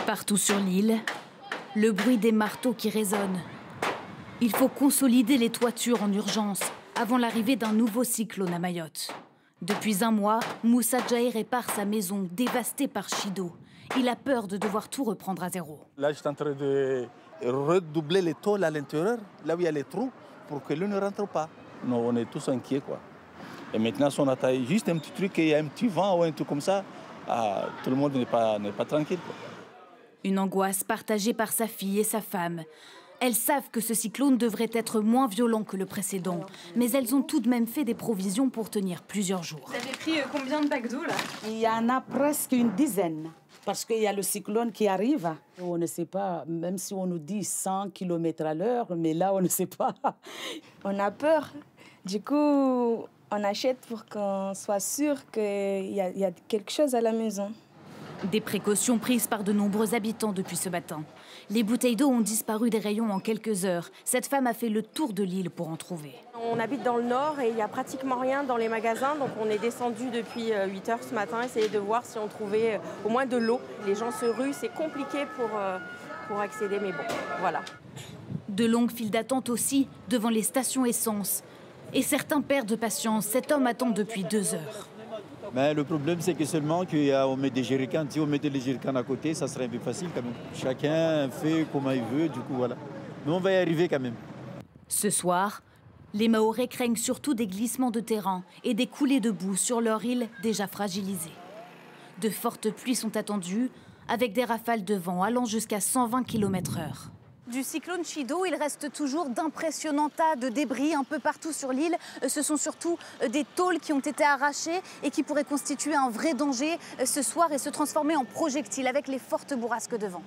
Partout sur l'île, le bruit des marteaux qui résonnent. Il faut consolider les toitures en urgence avant l'arrivée d'un nouveau cyclone à Mayotte. Depuis un mois, Moussa Djaï répare sa maison dévastée par Chido. Il a peur de devoir tout reprendre à zéro. Là, je suis en train de redoubler les tôles à l'intérieur, là où il y a les trous, pour que l'eau ne rentre pas. Nous, on est tous inquiets, quoi. Et maintenant, si on attend juste un petit truc et il y a un petit vent ou un truc comme ça, tout le monde n'est pas tranquille, quoi. Une angoisse partagée par sa fille et sa femme. Elles savent que ce cyclone devrait être moins violent que le précédent, mais elles ont tout de même fait des provisions pour tenir plusieurs jours. Vous avez pris combien de bacs d'eau là? Il y en a presque une dizaine, parce qu'il y a le cyclone qui arrive. On ne sait pas, même si on nous dit 100 km à l'heure, mais là on ne sait pas. On a peur. Du coup, on achète pour qu'on soit sûr qu'il y a quelque chose à la maison. Des précautions prises par de nombreux habitants depuis ce matin. Les bouteilles d'eau ont disparu des rayons en quelques heures. Cette femme a fait le tour de l'île pour en trouver. On habite dans le nord et il n'y a pratiquement rien dans les magasins. Donc on est descendu depuis 8 heures ce matin, essayer de voir si on trouvait au moins de l'eau. Les gens se ruent, c'est compliqué pour accéder, mais bon, voilà. De longues files d'attente aussi devant les stations essence. Et certains perdent patience. Cet homme attend depuis 2 heures. Mais le problème, c'est que seulement qu'on met des jerrycans. Si on mettait les jerrycans à côté, ça serait un peu facile quand même. Chacun fait comme il veut, du coup, voilà. Mais on va y arriver quand même. Ce soir, les Mahorais craignent surtout des glissements de terrain et des coulées de boue sur leur île déjà fragilisée. De fortes pluies sont attendues, avec des rafales de vent allant jusqu'à 120 km/h. Du cyclone Chido, il reste toujours d'impressionnants tas de débris un peu partout sur l'île. Ce sont surtout des tôles qui ont été arrachées et qui pourraient constituer un vrai danger ce soir et se transformer en projectiles avec les fortes bourrasques de vent.